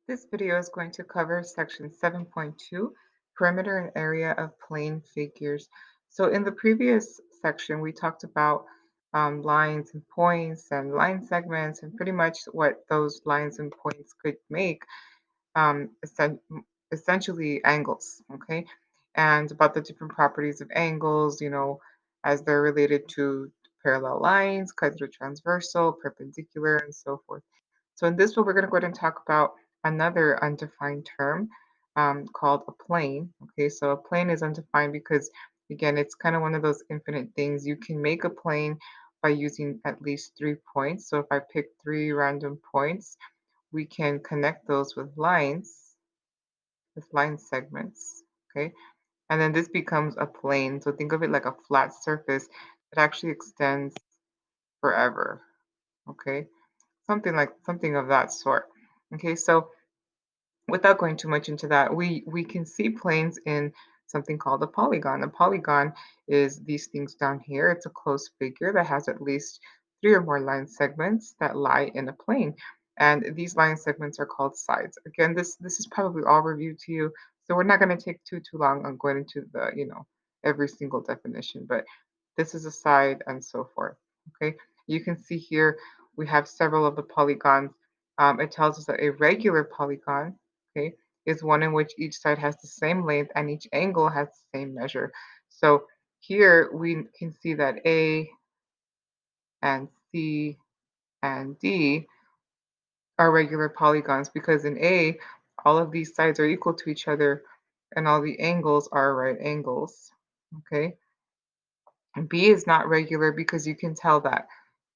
This video is going to cover section 7.2, perimeter and area of plane figures. So in the previous section, we talked about lines and points and line segments and pretty much what those lines and points could make, essentially angles, okay? And about the different properties of angles, as they're related to parallel lines, cut through transversal, perpendicular, and so forth. So in this one, we're going to go ahead and talk about another undefined term called a plane. Okay, so a plane is undefined because, again, it's kind of one of those infinite things. You can make a plane by using at least 3 points. So if I pick 3 random points, we can connect those with line segments. Okay, and then this becomes a plane. So think of it like a flat surface that actually extends forever. Okay, something of that sort. Okay, so without going too much into that, we can see planes in something called a polygon. A polygon is these things down here. It's a closed figure that has at least 3 or more line segments that lie in a plane. And these line segments are called sides. Again, this is probably all reviewed to you, so we're not going to take too long on going into the, every single definition, but this is a side and so forth. Okay, you can see here we have several of the polygons. It tells us that a regular polygon, okay, is one in which each side has the same length and each angle has the same measure. So here we can see that A and C and D are regular polygons because in A, all of these sides are equal to each other and all the angles are right angles. Okay. And B is not regular because you can tell that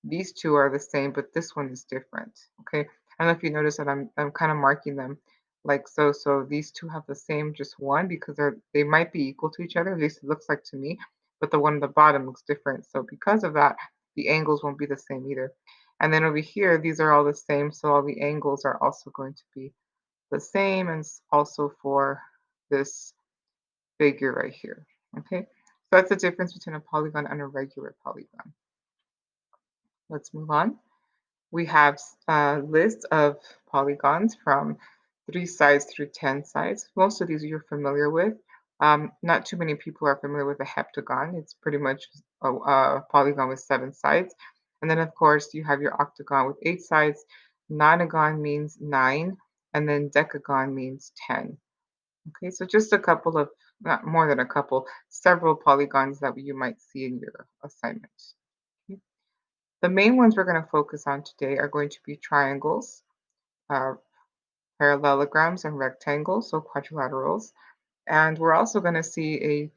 these two are the same, but this one is different. Okay. I don't know if you notice that I'm kind of marking them like so. So these two have the same, just one, because they might be equal to each other. At least it looks like to me, but the one at the bottom looks different. So because of that, the angles won't be the same either. And then over here, these are all the same. So all the angles are also going to be the same, and also for this figure right here. Okay. So that's the difference between a polygon and a regular polygon. Let's move on. We have a list of polygons from 3 sides through 10 sides. Most of these you're familiar with. Not too many people are familiar with a heptagon. It's pretty much a polygon with 7 sides. And then, of course, you have your octagon with 8 sides. Nonagon means 9, and then decagon means 10. Okay, so just a couple of, not more than a couple, several polygons that you might see in your assignment. Okay. The main ones we're going to focus on today are going to be triangles, uh, parallelograms, and rectangles, so quadrilaterals. And we're also going to see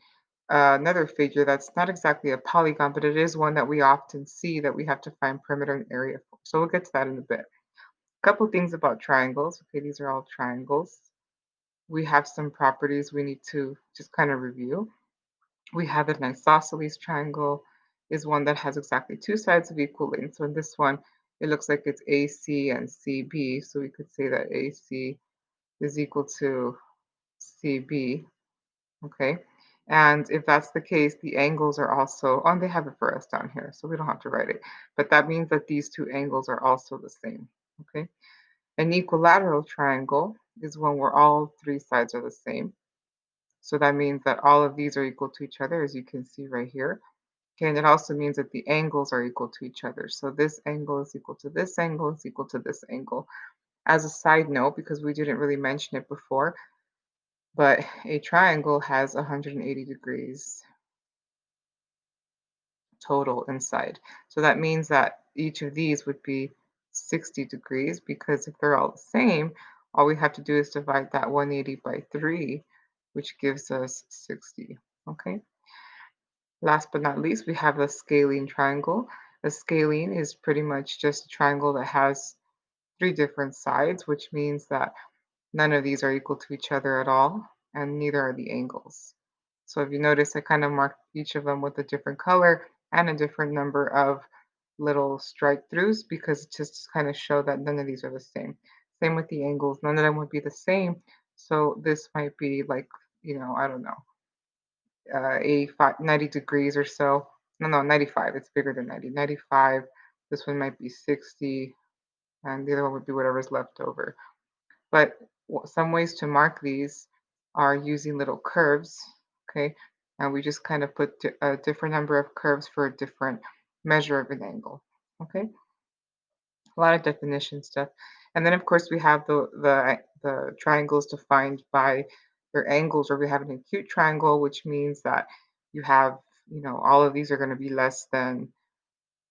another figure that's not exactly a polygon, but it is one that we often see that we have to find perimeter and area for. So we'll get to that in a bit. A couple things about triangles. Okay, these are all triangles. We have some properties we need to just kind of review. We have an isosceles triangle is one that has exactly 2 sides of equal length. So in this one, it looks like it's AC and CB. So we could say that AC is equal to CB. Okay. And if that's the case, the angles are also, they have it for us down here, so we don't have to write it. But that means that these two angles are also the same. Okay. An equilateral triangle is one where all 3 sides are the same. So that means that all of these are equal to each other, as you can see right here. Okay, and it also means that the angles are equal to each other. So this angle is equal to this angle is equal to this angle. As a side note, because we didn't really mention it before, but a triangle has 180 degrees total inside. So that means that each of these would be 60 degrees because if they're all the same, all we have to do is divide that 180 by 3, which gives us 60. Okay. Last but not least, we have a scalene triangle. A scalene is pretty much just a triangle that has 3 different sides, which means that none of these are equal to each other at all, and neither are the angles. So if you notice, I kind of marked each of them with a different color and a different number of little strike throughs because it just kind of show that none of these are the same. Same with the angles, none of them would be the same. So this might be like, I don't know, 85, 90 degrees or so. No, 95. It's bigger than 90. 95. This one might be 60, and the other one would be whatever's left over. But some ways to mark these are using little curves, okay? And we just kind of put a different number of curves for a different measure of an angle, okay? A lot of definition stuff. And then of course we have the triangles defined by their angles, where we have an acute triangle, which means that you have, all of these are going to be less than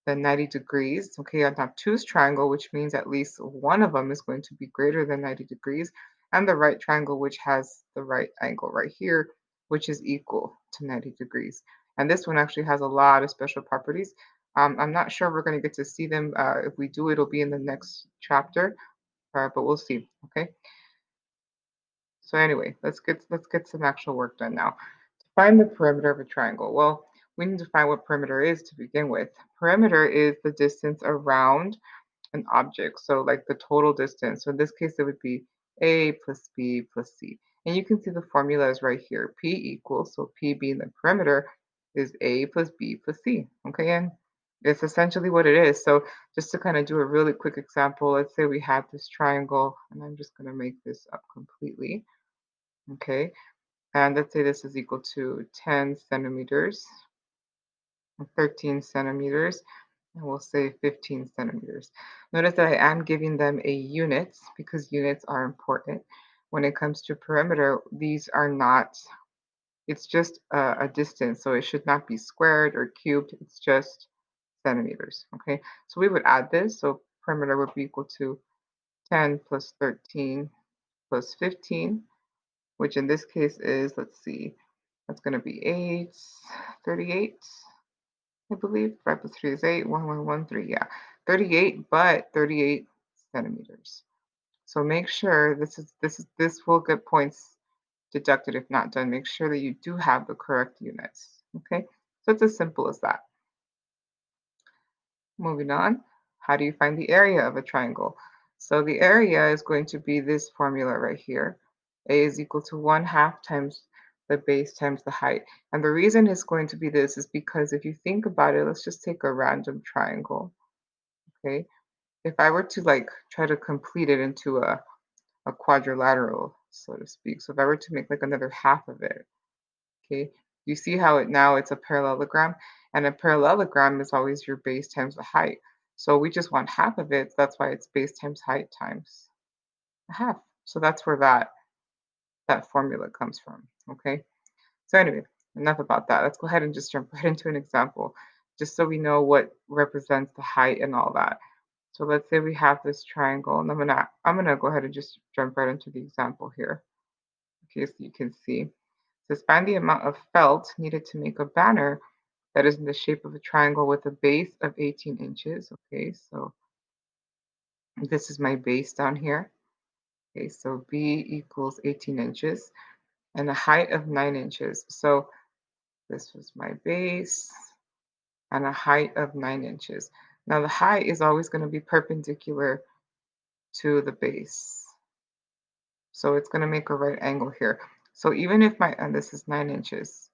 90 degrees. Okay, an obtuse triangle, which means at least one of them is going to be greater than 90 degrees, and the right triangle, which has the right angle right here, which is equal to 90 degrees. And this one actually has a lot of special properties. I'm not sure we're going to get to see them. If we do, it'll be in the next chapter, but we'll see. Okay. So anyway, let's get some actual work done now. To find the perimeter of a triangle. Well, we need to find what perimeter is to begin with. Perimeter is the distance around an object. So like the total distance. So in this case, it would be A plus B plus C. And you can see the formula is right here. P equals, so P being the perimeter, is A plus B plus C. Okay, and it's essentially what it is. So just to kind of do a really quick example, let's say we have this triangle, and I'm just going to make this up completely. Okay, and let's say this is equal to 10 centimeters, 13 centimeters, and we'll say 15 centimeters. Notice that I am giving them a unit because units are important. When it comes to perimeter, these are not, it's just a distance, so it should not be squared or cubed, it's just centimeters, okay? So we would add this, so perimeter would be equal to 10 plus 13 plus 15, which in this case is, let's see, that's going to be 8, 38. I believe 5 plus 3 is 8, 1, 1, 1, 3, yeah. 38, but 38 centimeters. So make sure this will get points deducted if not done. Make sure that you do have the correct units. Okay? So it's as simple as that. Moving on, how do you find the area of a triangle? So the area is going to be this formula right here. A is equal to 1/2 times the base times the height. And the reason it's going to be this is because if you think about it, let's just take a random triangle. Okay, if I were to like try to complete it into a quadrilateral, so to speak. So if I were to make like another half of it, okay, you see how it's a parallelogram, and a parallelogram is always your base times the height. So we just want half of it. That's why it's base times height times a half. So that's where that formula comes from. Okay. So anyway, enough about that. Let's go ahead and just jump right into an example, just so we know what represents the height and all that. So let's say we have this triangle, and I'm gonna go ahead and just jump right into the example here, okay, so you can see. It says find the amount of felt needed to make a banner that is in the shape of a triangle with a base of 18 inches. Okay, so this is my base down here. Okay, so B equals 18 inches and a height of 9 inches. So this was my base and a height of 9 inches. Now the height is always going to be perpendicular to the base. So it's going to make a right angle here. So even if and this is 9 inches.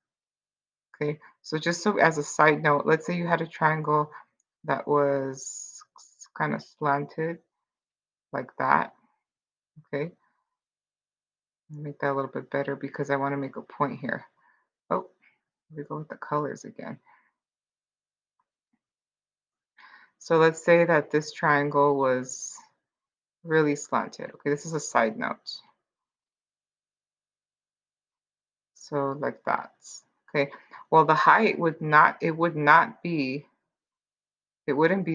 Okay, so just so as a side note, let's say you had a triangle that was kind of slanted like that. Okay, make that a little bit better because I want to make a point here. Oh, we go with the colors again. So let's say that this triangle was really slanted. Okay, this is a side note. So like that. Okay, well the height it wouldn't be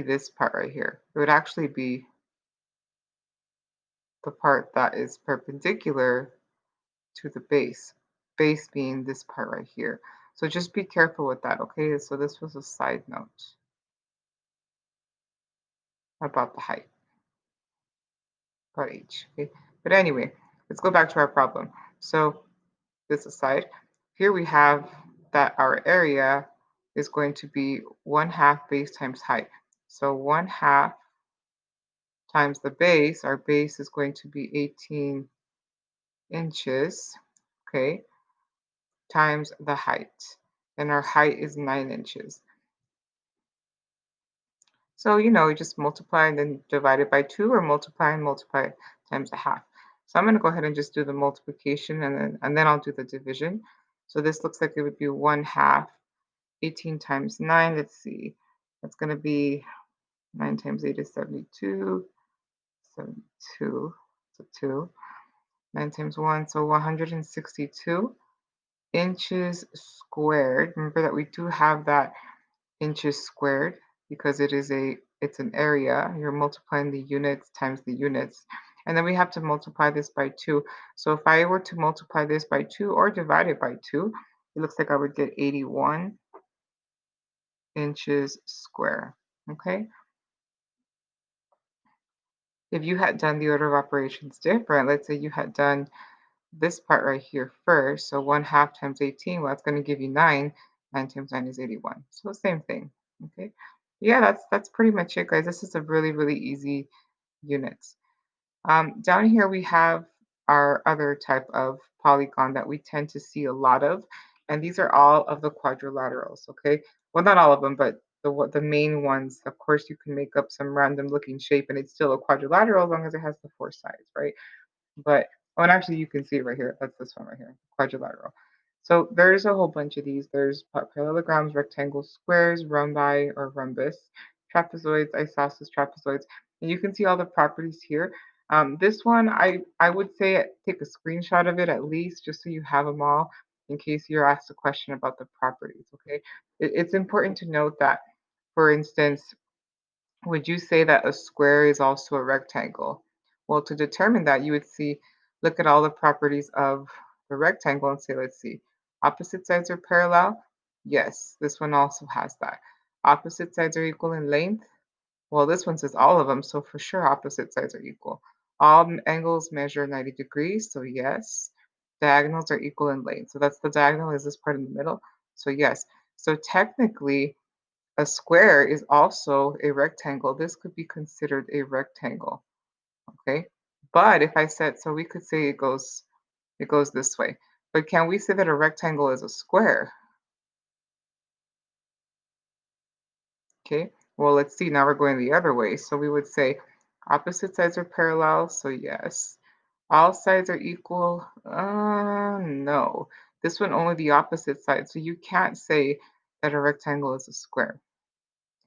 this part right here. It would actually be the part that is perpendicular to the base being this part right here. So just be careful with that, okay? So this was a side note about the height, about h, okay? But anyway, let's go back to our problem. So this aside, here we have that our area is going to be 1/2 base times height. So 1/2 times the base, our base is going to be 18 inches, okay, times the height. And our height is 9 inches. So, you just multiply and then divide it by 2, or multiply and multiply times a half. So I'm going to go ahead and just do the multiplication and then I'll do the division. So this looks like it would be 1/2 18 times 9. Let's see. That's going to be 9 times 8 is 72. 72. So 2. 9 times 1, so 162 inches squared. Remember that we do have that inches squared because it's an area. You're multiplying the units times the units. And then we have to multiply this by 2. So if I were to multiply this by 2 or divide it by 2, it looks like I would get 81 inches square. Okay? If you had done the order of operations different, let's say you had done this part right here first, so 1/2 times 18, well, it's going to give you 9. 9 times 9 is 81. So same thing. Okay? Yeah, that's pretty much it, guys. This is a really, really easy unit. Down here we have our other type of polygon that we tend to see a lot of, and these are all of the quadrilaterals, okay? Well, not all of them, but the main ones. Of course, you can make up some random looking shape and it's still a quadrilateral as long as it has the four sides, right? But oh, and actually you can see it right here. That's this one right here, quadrilateral. So there's a whole bunch of these. There's parallelograms, rectangles, squares, rhombi or rhombus, trapezoids, isosceles trapezoids, and you can see all the properties here. This one, I would say take a screenshot of it at least, just so you have them all in case you're asked a question about the properties. Okay, it's important to note that, for instance, would you say that a square is also a rectangle? Well, to determine that, you would look at all the properties of the rectangle and say, let's see, opposite sides are parallel? Yes, this one also has that. Opposite sides are equal in length? Well, this one says all of them, so for sure opposite sides are equal. All angles measure 90 degrees, so yes. Diagonals are equal in length. So that's the diagonal is this part in the middle. So yes. So technically, a square is also a rectangle. This could be considered a rectangle, okay? But if I said, so we could say it goes this way. But can we say that a rectangle is a square? Okay, well, let's see. Now we're going the other way. So we would say opposite sides are parallel, so yes. All sides are equal? No. This one only the opposite side. So you can't say that a rectangle is a square.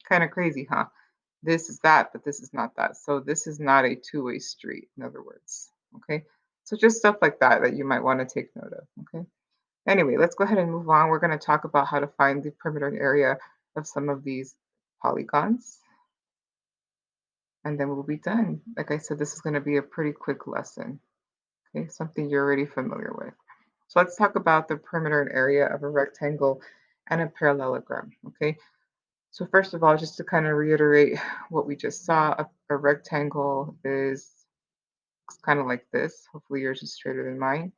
Kind of crazy, huh? This is that, but this is not that. So this is not a two-way street, in other words. Okay. So just stuff like that you might want to take note of. Okay. Anyway, let's go ahead and move on. We're going to talk about how to find the perimeter and area of some of these polygons, and then we'll be done. Like I said, this is going to be a pretty quick lesson. Okay, something you're already familiar with. So let's talk about the perimeter and area of a rectangle and a parallelogram. Okay. So first of all, just to kind of reiterate what we just saw, a rectangle is kind of like this. Hopefully yours is straighter than mine,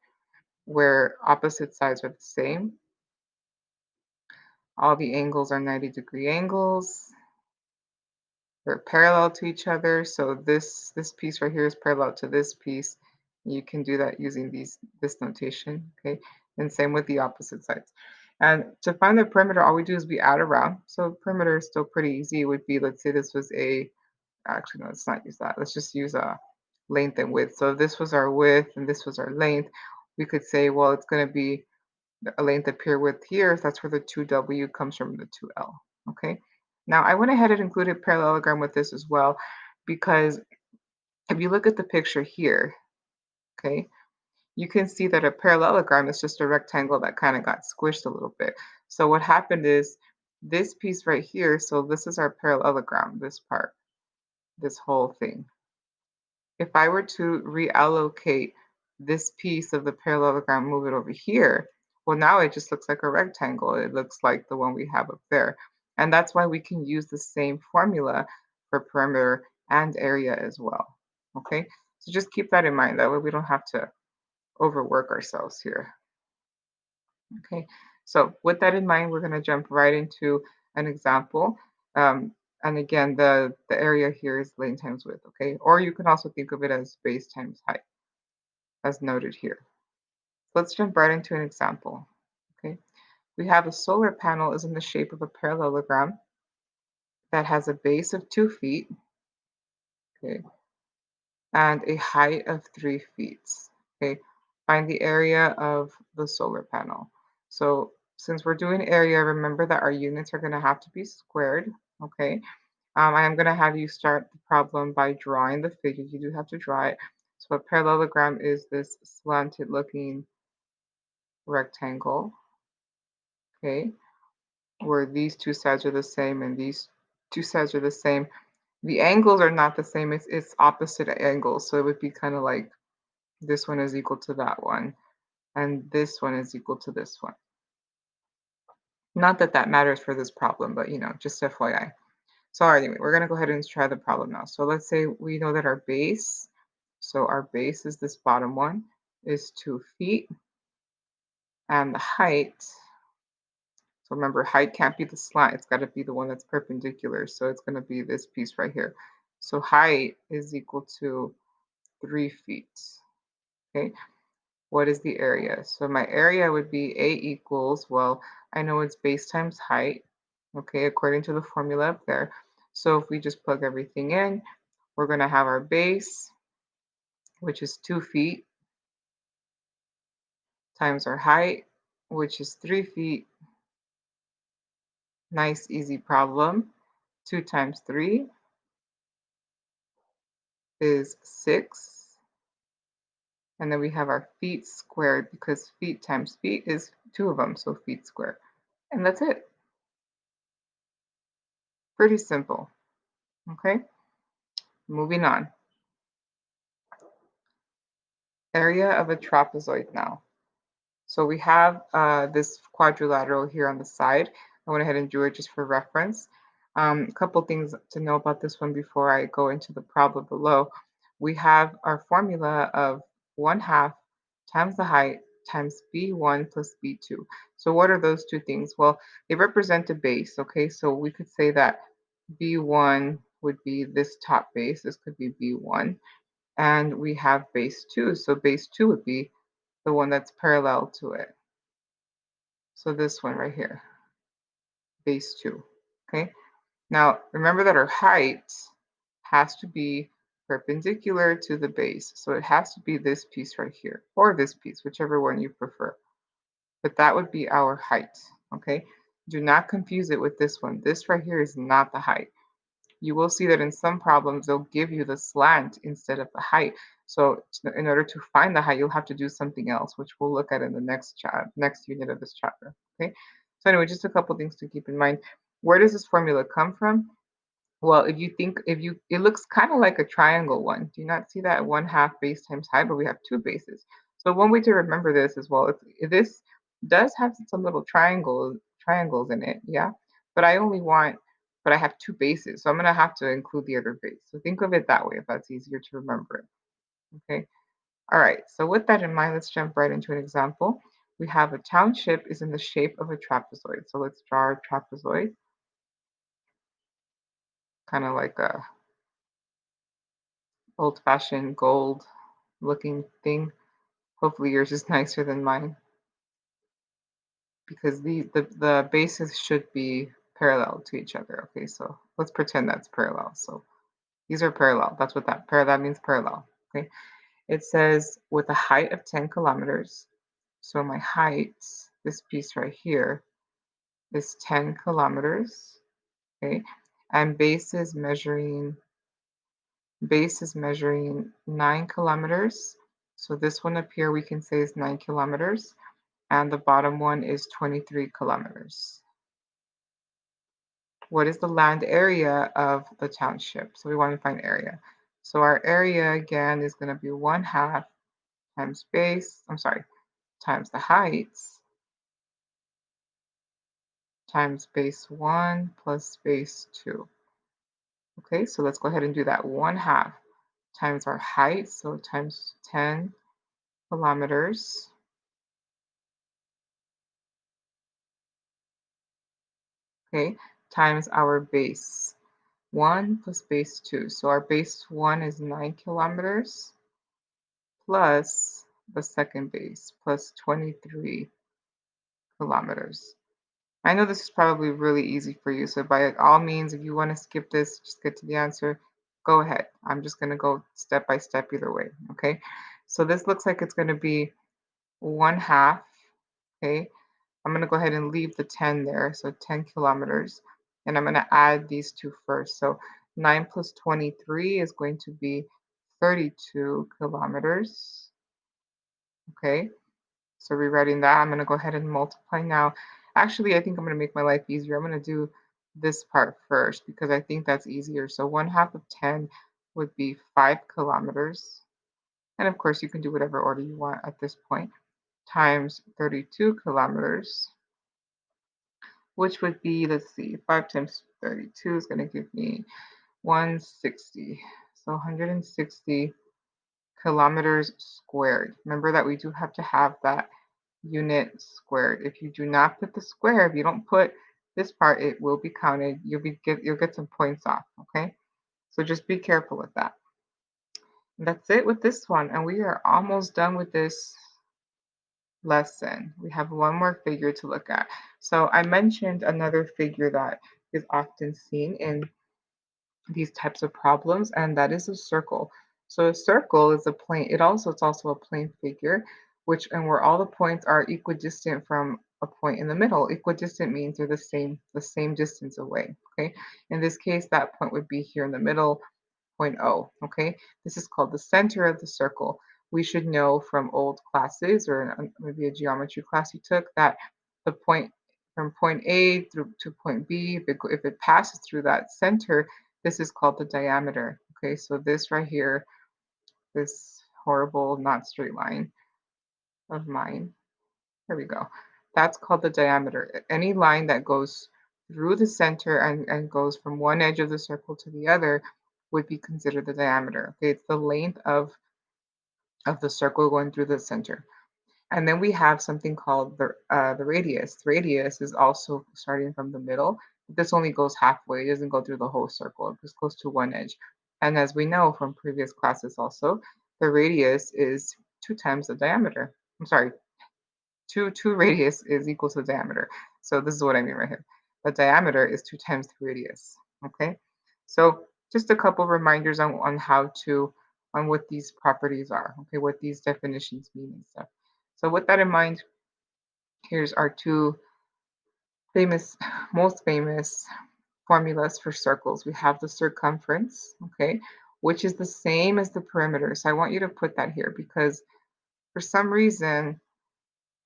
where opposite sides are the same. All the angles are 90-degree angles. They're parallel to each other. So this piece right here is parallel to this piece. You can do that using this notation, okay? And same with the opposite sides. And to find the perimeter, all we do is we add around. So perimeter is still pretty easy. It would be, let's say this was actually, no, let's not use that. Let's just use length and width. So if this was our width and this was our length, we could say, well, it's going to be a length up here width here. That's where the 2W comes from, the 2L. Okay. Now I went ahead and included parallelogram with this as well, because if you look at the picture here, okay, you can see that a parallelogram is just a rectangle that kind of got squished a little bit. So what happened is this piece right here, so this is our parallelogram, this part, this whole thing. If I were to reallocate this piece of the parallelogram, move it over here, well, now it just looks like a rectangle. It looks like the one we have up there. And that's why we can use the same formula for perimeter and area as well. Okay, so just keep that in mind. That way we don't have to overwork ourselves here. Okay, so with that in mind, we're going to jump right into an example. And again, the area here is length times width, okay? Or you can also think of it as base times height, as noted here. Let's jump right into an example, okay? We have a solar panel is in the shape of a parallelogram that has a base of 2 feet, okay? and a height of 3 feet. Okay, find the area of the solar panel. So since we're doing area, remember that our units are going to have to be squared. Okay, I am going to have you start the problem by drawing the figure. You do have to draw it. So a parallelogram is this slanted looking rectangle. Okay, where these two sides are the same and these two sides are the same. The angles are not the same. It's opposite angles. So it would be kind of like this one is equal to that one, and this one is equal to this one. Not that that matters for this problem, but just FYI. So anyway, we're gonna go ahead and try the problem now. So let's say we know that our base, so our base is this bottom one, is 2 feet, and the height, so remember height can't be the slant, it's gotta be the one that's perpendicular. So it's gonna be this piece right here. So height is equal to 3 feet. Okay, what is the area? So my area would be A equals, well, I know it's base times height, okay, according to the formula up there. So if we just plug everything in, we're going to have our base, which is 2 feet, times our height, which is 3 feet. Nice, easy problem. 2 times 3 is 6. And then we have our feet squared because feet times feet is 2 of them, so feet squared. And that's it. Pretty simple. Okay, moving on. Area of a trapezoid now. So we have this quadrilateral here on the side. I went ahead and drew it just for reference. A couple things to know about this one before I go into the problem below. We have our formula of 1/2 times the height times b1 plus b2. So what are those two things? Well, they represent a base, okay? So we could say that b1 would be this top base. This could be b1. And we have base 2. So base 2 would be the one that's parallel to it. So this one right here, base 2. Okay. Now remember that our height has to be perpendicular to the base. So it has to be this piece right here or this piece, whichever one you prefer. But that would be our height. Okay. Do not confuse it with this one. This right here is not the height. You will see that in some problems, they'll give you the slant instead of the height. So in order to find the height, you'll have to do something else, which we'll look at in the next unit of this chapter. Okay. So anyway, just a couple things to keep in mind. Where does this formula come from? Well, it looks kind of like a triangle one. Do you not see that 1/2 base times height, but we have two bases. So one way to remember this as well, this does have some little triangles in it, yeah. But but I have two bases, so I'm gonna have to include the other base. So think of it that way if that's easier to remember it. Okay. All right. So with that in mind, let's jump right into an example. We have a township is in the shape of a trapezoid. So let's draw a trapezoid, kind of like a old-fashioned gold looking thing. Hopefully yours is nicer than mine because the bases should be parallel to each other. Okay, so let's pretend that's parallel. So these are parallel. That's what that means, parallel. Okay, it says with a height of 10 kilometers. So my height, this piece right here, is 10 kilometers. Okay, and base is measuring 9 kilometers. So this one up here we can say is 9 kilometers, and the bottom one is 23 kilometers. What is the land area of the township? So we want to find area. So our area again is going to be 1/2 times times the height times base 1 plus base 2. Okay, so let's go ahead and do that. 1/2 times our height, so times 10 kilometers. Okay, times our base 1 plus base 2. So our base 1 is 9 kilometers plus the second base plus 23 kilometers. I know this is probably really easy for you, so by all means, if you want to skip this, just get to the answer, Go ahead. I'm just going to go step by step either way. Okay. So this looks like it's going to be 1/2. Okay. I'm going to go ahead and leave the 10 there. So 10 kilometers. And I'm going to add these two first. So 9 plus 23 is going to be 32 kilometers. Okay. So rewriting that, I'm going to go ahead and multiply now. Actually, I think I'm going to make my life easier. I'm going to do this part first because I think that's easier. So 1/2 of 10 would be 5 kilometers. And of course, you can do whatever order you want at this point, times 32 kilometers, which would be, let's see, 5 times 32 is going to give me 160. So 160 kilometers squared. Remember that we do have to have that unit squared. If you do not put the square, if you don't put this part, it will be counted. You'll get some points off, okay? So just be careful with that. And that's it with this one, and we are almost done with this lesson. We have one more figure to look at. So I mentioned another figure that is often seen in these types of problems, and that is a circle. So a circle is a plane. It's also a plane figure, which and where all the points are equidistant from a point in the middle. Equidistant means they're the same distance away. Okay. In this case, that point would be here in the middle, point O. Okay. This is called the center of the circle. We should know from old classes or maybe a geometry class you took that the point from point A through to point B, if it passes through that center, this is called the diameter. Okay, so this right here, this horrible not straight line of mine, here we go. That's called the diameter. Any line that goes through the center and goes from one edge of the circle to the other would be considered the diameter. Okay, it's the length of the circle going through the center. And then we have something called the radius. The radius is also starting from the middle. This only goes halfway. It doesn't go through the whole circle. It just goes to one edge. And as we know from previous classes also, the radius is 2 times the diameter. I'm sorry, two radius is equal to the diameter. So this is what I mean right here. The diameter is 2 times the radius. Okay. So just a couple reminders on how to on what these properties are. Okay, what these definitions mean and stuff. So with that in mind, here's our two famous, most famous formulas for circles. We have the circumference, okay, which is the same as the perimeter. So I want you to put that here because for some reason,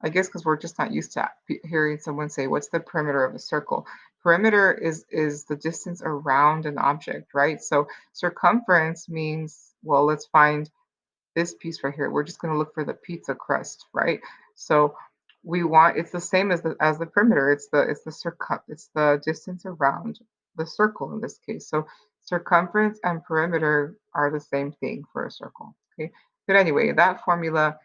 I guess because we're just not used to hearing someone say, "What's the perimeter of a circle?" Perimeter is the distance around an object, right? So circumference means, well, let's find this piece right here. We're just going to look for the pizza crust, right? So we want it's the same as the perimeter. It's the distance around the circle in this case. So circumference and perimeter are the same thing for a circle. Okay. But anyway, that formula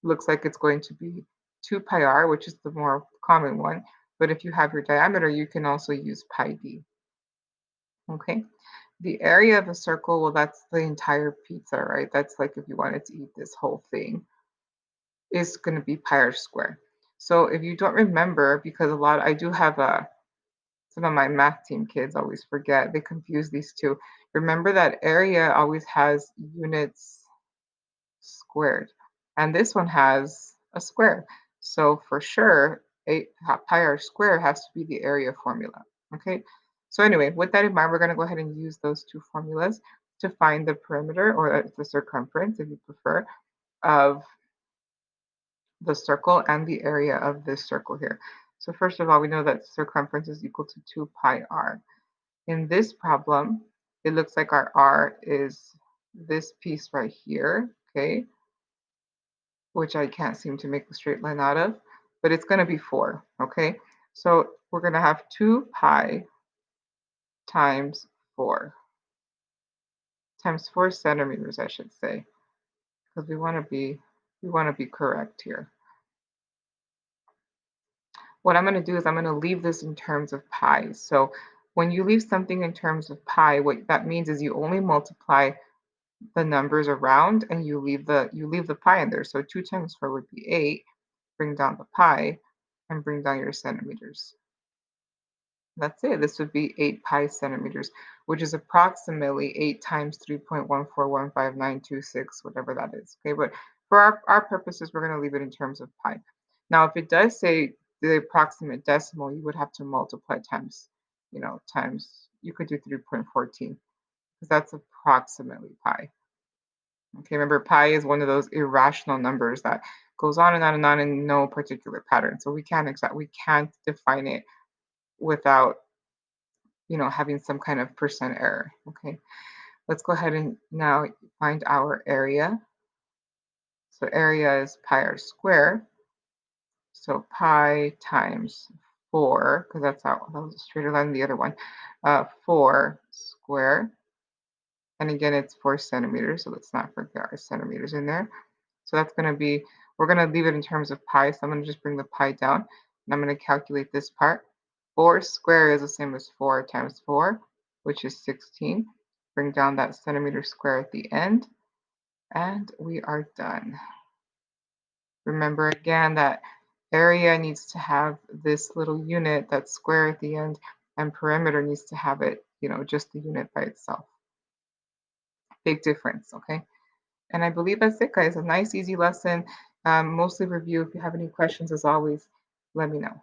looks like it's going to be 2 pi r, which is the more common one. But if you have your diameter, you can also use pi d. Okay. The area of a circle, well, that's the entire pizza, right? That's like if you wanted to eat this whole thing, is going to be pi r squared. So if you don't remember, because I do have some of my math team kids always forget, they confuse these two. Remember that area always has units squared, and this one has a square. So for sure, pi r squared has to be the area formula. Okay. So anyway, with that in mind, we're going to go ahead and use those two formulas to find the perimeter or the circumference, if you prefer, of the circle and the area of this circle here. So first of all, we know that circumference is equal to 2 pi r. In this problem, it looks like our r is this piece right here, okay, which I can't seem to make a straight line out of, but it's going to be 4, okay? So we're going to have 2 pi times 4, times 4 centimeters, I should say, because we want to be correct here. What I'm going to do is I'm going to leave this in terms of pi. So when you leave something in terms of pi, what that means is you only multiply the numbers around and you leave the pi in there. So 2 times 4 would be 8. Bring down the pi and bring down your centimeters. That's it. This would be 8 pi centimeters, which is approximately 8 times 3.1415926, whatever that is. Okay, but for our purposes, we're going to leave it in terms of pi. Now, if it does say the approximate decimal, you would have to multiply times, times, you could do 3.14 because that's approximately pi. Okay, remember pi is one of those irrational numbers that goes on and on and on in no particular pattern. So we can't define it without having some kind of percent error. Okay, let's go ahead and now find our area. So area is pi r square. So pi times 4, because that was a straighter line than the other one, 4 square. And again, it's 4 centimeters, so let's not forget our centimeters in there. So that's going to be, we're going to leave it in terms of pi. So I'm going to just bring the pi down, and I'm going to calculate this part. 4 square is the same as 4 times 4, which is 16. Bring down that centimeter square at the end, and we are done. Remember again that area needs to have this little unit, that square at the end, and perimeter needs to have it, just the unit by itself. Big difference, okay? And I believe that's it, guys. A nice, easy lesson. Mostly review. If you have any questions, as always, let me know.